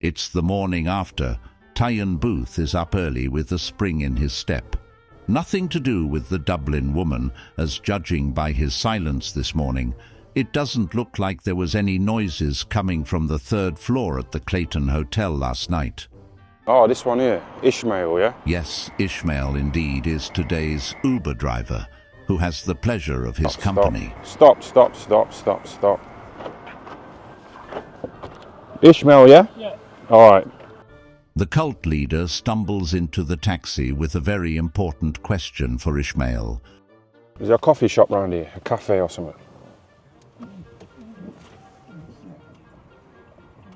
It's the morning after. Tyan Booth is up early with a spring in his step. Nothing to do with the Dublin woman, as judging by his silence this morning, it doesn't look like there was any noises coming from the third floor at the Clayton Hotel last night. Oh, this one here, Ishmael, yeah? Yes, Ishmael indeed is today's Uber driver, who has the pleasure of his company. Stop. Ishmael, yeah? Yeah. All right. The cult leader stumbles into the taxi with a very important question for Ishmael. Is there a coffee shop round here? A cafe or something?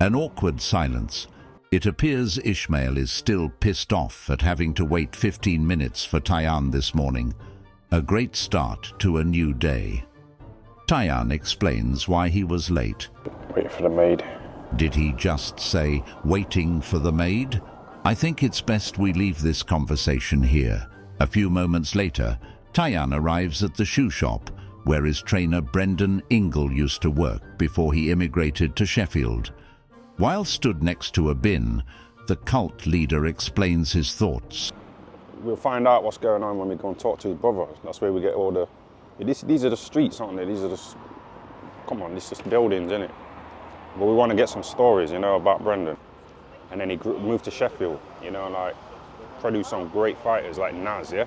An awkward silence. It appears Ishmael is still pissed off at having to wait 15 minutes for Tyan this morning. A great start to a new day. Tyan explains why he was late. Waiting for the maid. Did he just say, waiting for the maid? I think it's best we leave this conversation here. A few moments later, Tyan arrives at the shoe shop, where his trainer Brendan Ingle used to work before he immigrated to Sheffield. While stood next to a bin, the cult leader explains his thoughts. We'll find out what's going on when we go and talk to his brother. That's where we get all the... These are the streets, aren't they? These are the... Come on, these are just buildings, innit? But we want to get some stories, you know, about Brendan. And then he moved to Sheffield, you know, like, produced some great fighters like Naz, yeah?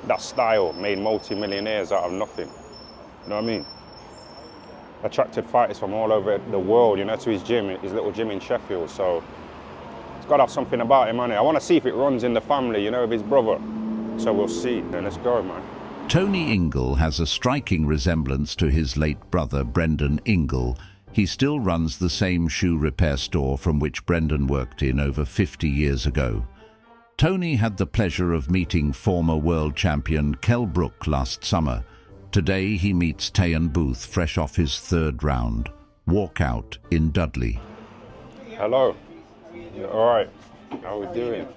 That style made multi-millionaires out of nothing. You know what I mean? Attracted fighters from all over the world, you know, to his gym, his little gym in Sheffield. So it's got to have something about him, man. I want to see if it runs in the family, you know, of his brother. So we'll see. Then let's go, man. Tony Ingle has a striking resemblance to his late brother Brendan Ingle. He still runs the same shoe repair store from which Brendan worked in over 50 years ago. Tony had the pleasure of meeting former world champion Kell Brook last summer. Today he meets Tyan Booth fresh off his third round. Walkout in Dudley. Hello. All right. How are we doing?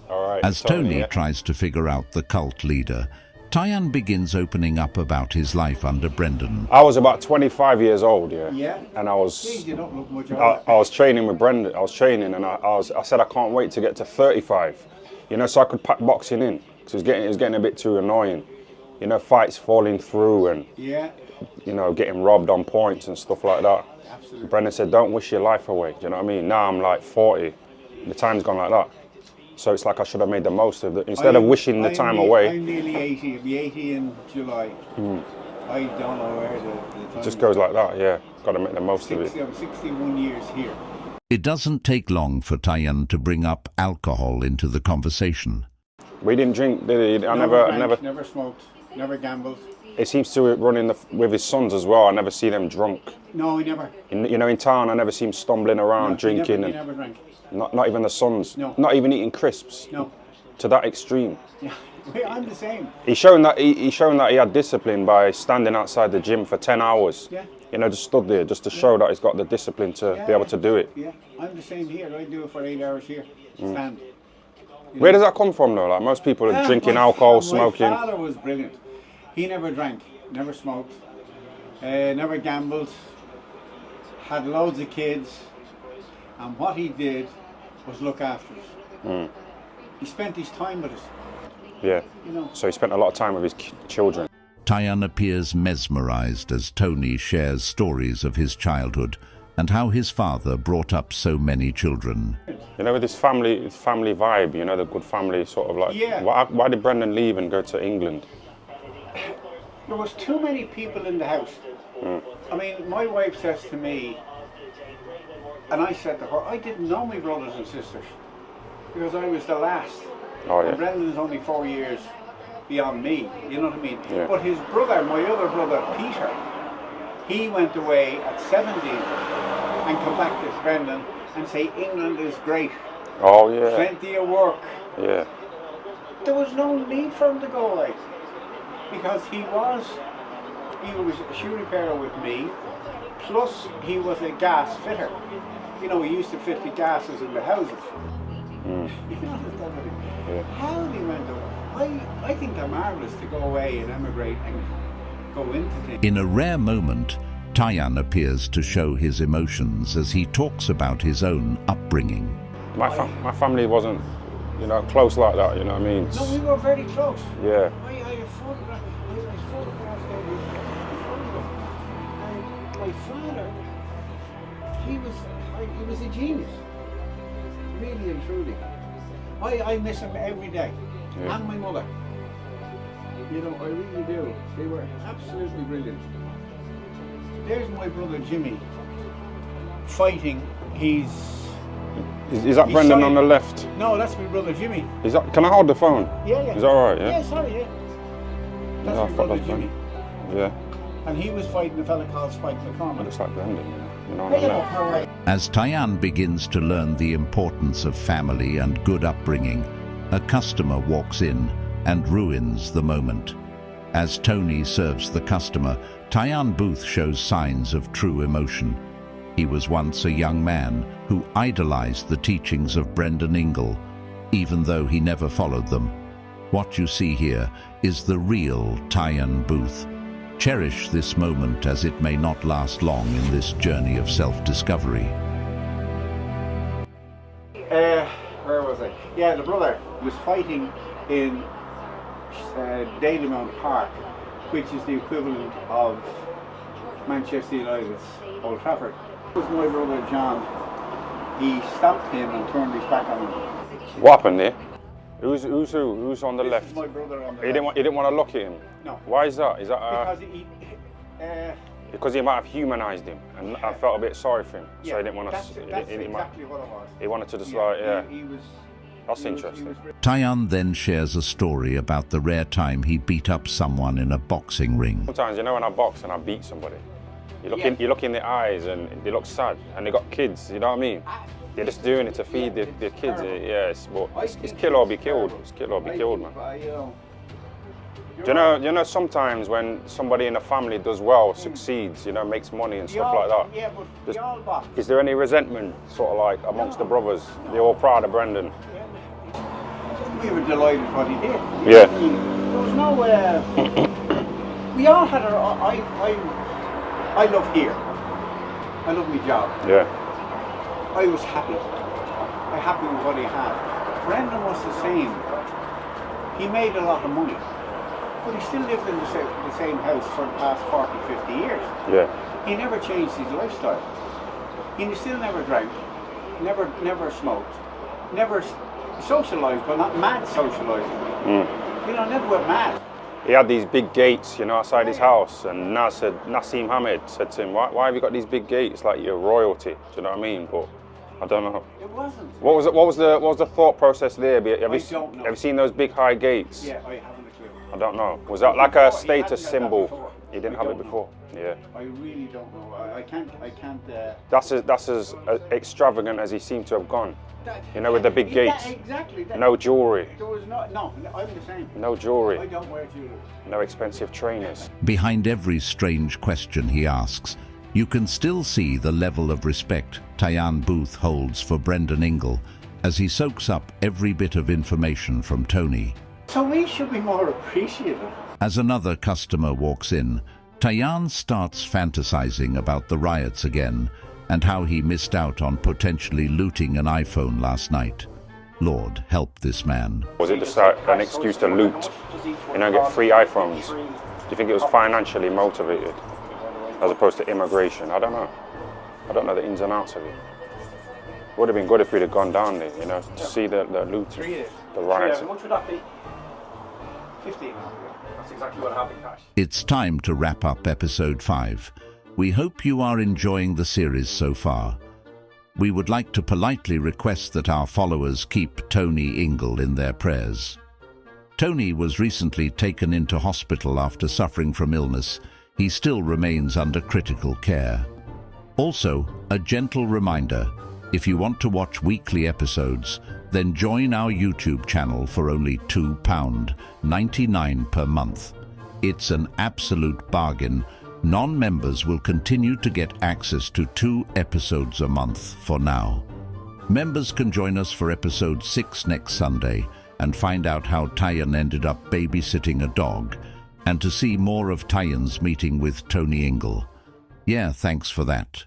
All right. As Tony tries to figure out the cult leader, Tyan begins opening up about his life under Brendan. I was about 25 years old, yeah. Yeah. And I was... Jeez, you don't look much I was training with Brendan. I was training, and I said I can't wait to get to 35, you know, so I could pack boxing in. Because it was getting a bit too annoying, you know, fights falling through and you know, getting robbed on points and stuff like that. Absolutely. Brendan said, "Don't wish your life away." Do you know what I mean? Now I'm like 40. The time's gone like that, so it's like I should have made the most of it instead of wishing the time away. I'm nearly 80. I'll be 80 in July. I don't know where the time It just goes like that. Yeah, got to make the most of it. I'm 61 years here. It doesn't take long for Tyan to bring up alcohol into the conversation. We didn't drink, did he? I never smoked, never gambled. It seems to run with his sons as well. I never see them drunk. No, he never. You know, in town, I never see him stumbling around drinking. He never drank. Not even the sons. No. Not even eating crisps. No. To that extreme. Yeah, I'm the same. He's shown that he had discipline by standing outside the gym for 10 hours. Yeah. You know, just stood there just to show that he's got the discipline to be able to do it. Yeah, I'm the same here. I do it for 8 hours here. Stand. Where does that come from though? Like most people are drinking alcohol, smoking. My father was brilliant. He never drank, never smoked, never gambled, had loads of kids, and what he did was look after us. He spent his time with us. Yeah. You know. So he spent a lot of time with his children. Tyan appears mesmerized as Tony shares stories of his childhood and how his father brought up so many children. You know, with this family vibe, you know, the good family sort of like. Yeah. Why did Brendan leave and go to England? There was too many people in the house. I mean, my wife says to me, and I said to her, I didn't know my brothers and sisters because I was the last. Oh yeah. And Brendan's only 4 years beyond me, you know what I mean? Yeah. But his brother, my other brother, Peter, he went away at 17 and come back to Brendan and say, England is great. Oh yeah. Plenty of work. Yeah. There was no need for him to go away because he was a shoe repairer with me, plus he was a gas fitter. You know, he used to fit the gases in the houses. You know, how he went away. I think they're marvellous to go away and emigrate and go into things. In a rare moment, Tyan appears to show his emotions as he talks about his own upbringing. My family wasn't, close like that, you know what I mean? No, we were very close. Yeah. I have photographs there. And my father, he was a genius. Really and truly. I miss him every day. Yeah. And my mother. I really do. They were absolutely brilliant. There's my brother Jimmy fighting. Is that Brendan on the left? No, that's my brother Jimmy. Can I hold the phone? Yeah. Is that alright, yeah? Yeah, sorry, yeah. That's No, I my thought brother that's Jimmy. Yeah. And he was fighting a fella called Spike McCormick. It looks like Brendan, on the left. No way. As Tyan begins to learn the importance of family and good upbringing, a customer walks in and ruins the moment. As Tony serves the customer, Tyan Booth shows signs of true emotion. He was once a young man who idolized the teachings of Brendan Ingle, even though he never followed them. What you see here is the real Tyan Booth. Cherish this moment, as it may not last long in this journey of self-discovery. Where was I? Yeah, the brother was fighting in Dalymount Park, which is the equivalent of Manchester United's Old Trafford. It was my brother John. He stopped him and turned his back on him. What happened there? Who's who? Who's on the This left? is my brother on the He left. didn't want to look at him? No. Why is that? Is that Because because he might have humanised him, and I felt a bit sorry for him, so he didn't want to. That's exactly what it was. He wanted to just He was. That's he was- interesting. he was- Tyan then shares a story about the rare time he beat up someone in a boxing ring. Sometimes, when I box and I beat somebody, you look in the eyes and they look sad, and they got kids. You know what I mean? They're just doing it to feed their kids. Yes, but it's kill or be killed. It's kill or be killed, man. Do you know sometimes when somebody in a family does well, succeeds, makes money and stuff like that? Yeah, but we all box. Is there any resentment, sort of like amongst the brothers? They're all proud of Brendan. We were delighted what he did. Yeah. There was no. We all had our. I love here. I love my job. Yeah. I was happy. I'm happy with what he had. Brendan was the same. He made a lot of money, but he still lived in the same house for the past 40, 50 years. Yeah. He never changed his lifestyle. He still never drank, never smoked, never socialised, but not mad socialising. Never went mad. He had these big gates, outside his house, and Nassim Hamid said to him, why have you got these big gates like you're royalty? Do you know what I mean? But I don't know. It wasn't. What was the thought process there? Have don't know. you seen those big high gates? Yeah, I haven't a clue. I don't know. Was that like a He status hadn't had that symbol? before. He didn't I have it don't know. before. Yeah. I really don't know. I can't. That's as extravagant as he seemed to have gone. With the big gates. Exactly. No jewelry. There was no. I'm the same. No jewelry. I don't wear jewelry. No expensive trainers. Behind every strange question he asks, you can still see the level of respect Tyan Booth holds for Brendan Ingle as he soaks up every bit of information from Tony. So we should be more appreciative. As another customer walks in, Tyan starts fantasizing about the riots again and how he missed out on potentially looting an iPhone last night. Lord, help this man. Was it just an excuse to loot, get free iPhones? Do you think it was financially motivated as opposed to immigration? I don't know. I don't know the ins and outs of it. Would have been good if we'd have gone down there, to see the loot, the riots. How much would that be? 15. That's exactly what happened, Cash. It's time to wrap up episode 5. We hope you are enjoying the series so far. We would like to politely request that our followers keep Tony Ingle in their prayers. Tony was recently taken into hospital after suffering from illness. He still remains under critical care. Also, a gentle reminder, if you want to watch weekly episodes, then join our YouTube channel for only £2.99 per month. It's an absolute bargain. Non-members will continue to get access to 2 episodes a month for now. Members can join us for episode 6 next Sunday and find out how Tyan ended up babysitting a dog, and to see more of Tyan's meeting with Tony Ingle. Yeah, thanks for that.